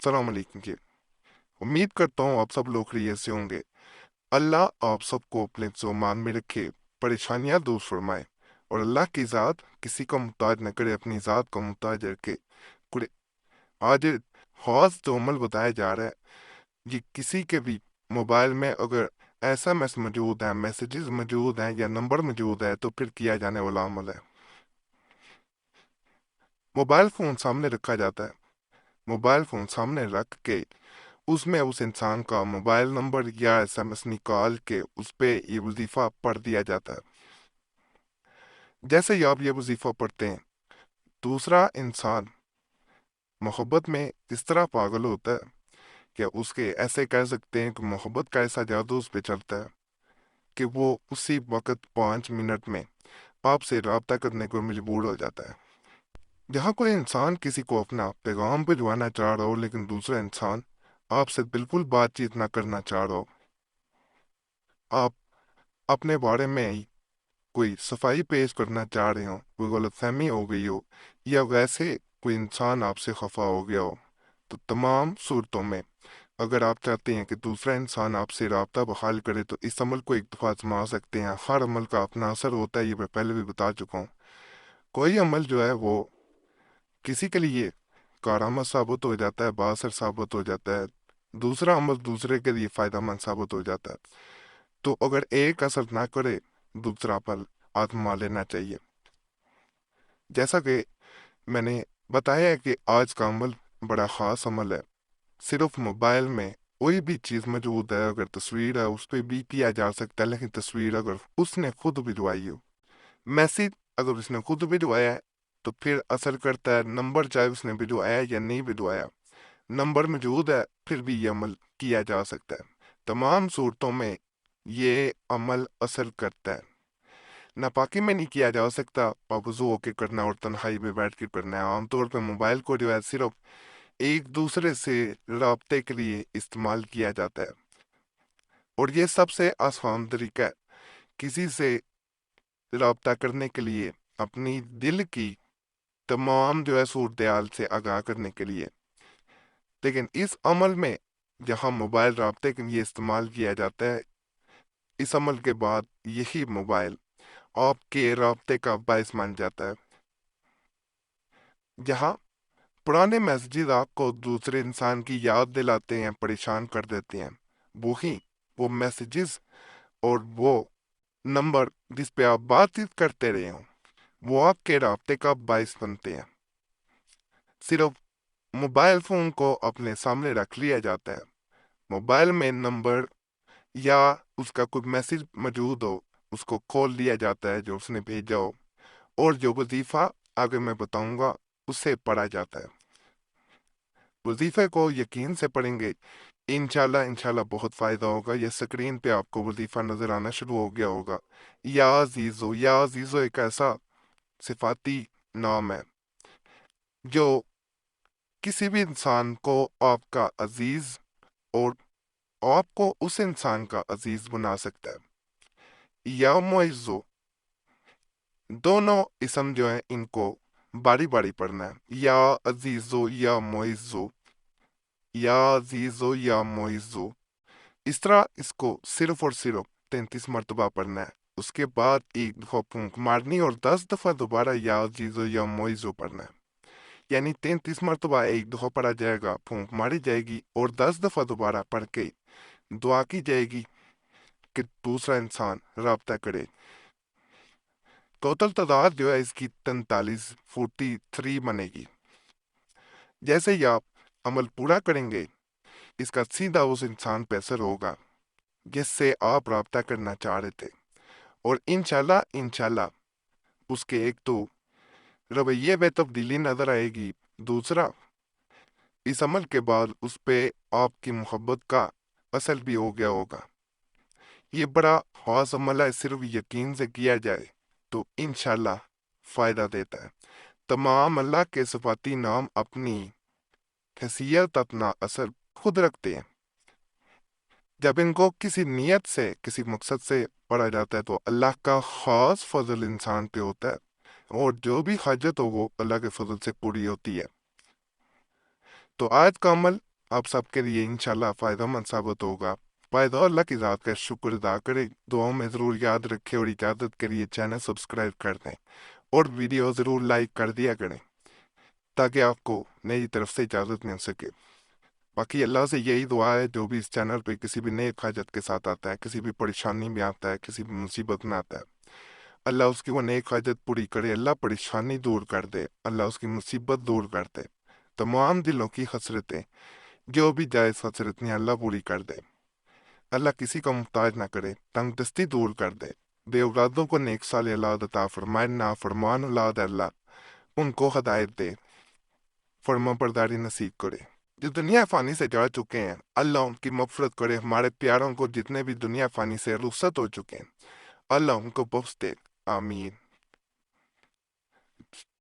सलाम अलैकुम जी। उम्मीद करता हूँ आप सब लोग खैरियत से होंगे। अल्लाह आप सबको अपने ज़ुमान में रखे, परेशानियाँ दूर फरमाए, और अल्लाह की ज़ात किसी का मुहताज न करे, अपनी ज़ात का मुहताज रखे। कुरे आज ख़ास जो अमल बताया जा रहा है, ये किसी के भी मोबाइल में अगर ऐसा मौजूद है, मैसेजेस मौजूद हैं या नंबर मौजूद है, तो फिर किया जाने वाला अमल है। मोबाइल फ़ोन सामने रखा जाता है। मोबाइल फ़ोन सामने रख के उसमें उस इंसान का मोबाइल नंबर या एसएमएस निकाल के उस पे ये वजीफा पढ़ दिया जाता है। जैसे ही आप ये वजीफा पढ़ते हैं, दूसरा इंसान मोहब्बत में इस तरह पागल होता है कि उसके ऐसे कह सकते हैं कि मोहब्बत का ऐसा जादू उस पे चलता है कि वो उसी वक्त 5 मिनट में आपसे रब्ता करने को मजबूर हो जाता है। जहाँ कोई इंसान किसी को अपना पैगाम भिजवाना चाह रहा हो, लेकिन दूसरा इंसान आपसे बिल्कुल बातचीत ना करना चाह रहा हो, आप अपने बारे में ही कोई सफाई पेश करना चाह रहे हो, कोई गलतफहमी हो गई हो, या वैसे कोई इंसान आपसे खफा हो गया हो, तो तमाम सूरतों में अगर आप चाहते हैं कि दूसरा इंसान आपसे राब्ता बहाल करे, तो इस अमल को एक दफ़ा आजमा सकते हैं। हर अमल का अपना असर होता है, ये मैं पहले भी बता चुका हूँ। कोई अमल जो है वो किसी के लिए कारामद साबित हो जाता है, बाअसर साबित हो जाता है, दूसरा अमल दूसरे के लिए फ़ायदेमंद साबित हो जाता है। तो अगर एक असर ना करे, दूसरा अमल आजमा लेना चाहिए। जैसा कि मैंने बताया है कि आज का अमल बड़ा ख़ास अमल है। सिर्फ मोबाइल में कोई भी चीज़ मौजूद है, अगर तस्वीर है उस पर भी किया जा सकता है, लेकिन तस्वीर अगर उसने खुद भिजवाई हो, मैसेज अगर उसने खुद भिजवाया है, तो फिर असर करता है नंबर, चाहे उसने भिजवाया या नहीं भिजवाया। नंबर मौजूद है फिर भी ये अमल किया जा सकता है। तमाम सूरतों में ये अमल असर करता है। नापाकी में नहीं किया जा सकता, पावजू होके करना और तन्हाई में बैठ कर करना है। आमतौर पर मोबाइल को जो है सिर्फ एक दूसरे से रबते के लिए इस्तेमाल किया जाता है, और ये सबसे आसान तरीका है किसी से रबता करने के लिए, अपनी दिल की तमाम जो है सूरत हाल से आगाह करने के लिए। लेकिन इस अमल में जहाँ मोबाइल रबते के लिए इस्तेमाल किया जाता है, इस अमल के बाद यही मोबाइल आपके रबते का बायस मान जाता है। जहाँ पुराने मैसेजेस आपको दूसरे इंसान की याद दिलाते हैं, परेशान कर देते हैं, वही वो मैसेजेस और वो नंबर जिस पे आप बातचीत करते रहे हो, वो आपके राब्ते का बायस बनते हैं। सिर्फ मोबाइल फोन को अपने सामने रख लिया जाता है, मोबाइल में नंबर या उसका कोई मैसेज मौजूद हो, उसको खोल लिया जाता है जो उसने भेजा हो, और जो वजीफा आगे मैं बताऊंगा उससे पढ़ा जाता है। वजीफे को यकीन से पढ़ेंगे, इंशाल्लाह इंशाल्लाह बहुत फ़ायदा होगा। ये स्क्रीन पे आपको वजीफा नज़र आना शुरू हो गया होगा। या अजीज़ो एक ऐसा सिफाती नाम है जो किसी भी इंसान को आपका अजीज और आपको उस इंसान का अजीज बना सकता है। या मुइज़्ज़ो, दोनों इसम जो है इनको बारी बारी पढ़ना है। या अजीज़ो या मुइज़्ज़ो, या अजीज़ो या मुइज़्ज़ो, इस तरह इसको सिर्फ और सिर्फ 33 मरतबा पढ़ना है। उसके बाद एक दफ़ा फूंक मारनी और 10 दफ़ा दोबारा या अजीज़ो या मुइज़्ज़ो पढ़ना है। यानी 33 मरतबा एक दफ़ा पढ़ा जाएगा, फूंक मारी जाएगी, और 10 दफ़ा दोबारा पढ़ के दुआ की जाएगी कि दूसरा इंसान राब्ता करे। टोटल तादाद जो है इसकी 43 बनेगी। जैसे ही आप अमल पूरा करेंगे, इसका सीधा उस इंसान पे असर होगा जिससे आप राब्ता करना चाह रहे थे, और इंशाल्लाह इंशाल्लाह उसके एक तो रवैये में तब्दीली नजर आएगी, दूसरा इस अमल के बाद उस पे आपकी मोहब्बत का असर भी हो गया होगा। ये बड़ा खास अमल है, सिर्फ यकीन से किया जाए तो इंशाल्लाह फायदा देता है। तमाम अल्लाह के सिफाती नाम अपनी हैसियत, अपना असर खुद रखते हैं। जब इनको किसी नियत से, किसी मकसद से पढ़ा जाता है, तो अल्लाह का खास फजल इंसान पे होता है, और जो भी हाजत हो वो अल्लाह के फजल से पूरी होती है। तो आज का अमल آپ سب کے لیے انشاءاللہ فائدہ مند ثابت ہوگا۔ فائدہ اللہ کی ذات کا شکر ادا کریں، دعاؤں میں ضرور یاد رکھیں اور اجازت کے لیے چینل سبسکرائب کر دیں اور ویڈیو ضرور لائک کر دیا کریں تاکہ آپ کو میری طرف سے اجازت مل سکے۔ باقی اللہ سے یہی دعا ہے جو بھی اس چینل پہ کسی بھی نیک حاجت کے ساتھ آتا ہے، کسی بھی پریشانی میں آتا ہے، کسی بھی مصیبت میں آتا ہے، اللہ اس کی وہ نیک حاجت پوری کرے، اللہ پریشانی دور کر دے، اللہ اس کی مصیبت دور کر دے، تمام دلوں کی حسرتیں جو بھی جائز حسرت ہیں اللہ پوری کر دے، اللہ کسی کو محتاج نہ کرے، تنگ دستی دور کر دے، بے اولادوں کو نیک صالح اولاد عطا فرمائے، نافرمان اولاد اللہ ان کو ہدایت دے، فرما برداری نصیب کرے۔ جو دنیا فانی سے جا چکے ہیں اللہ ان کی مغفرت کرے، ہمارے پیاروں کو جتنے بھی دنیا فانی سے رخصت ہو چکے ہیں اللہ ان کو بخش دے، آمین۔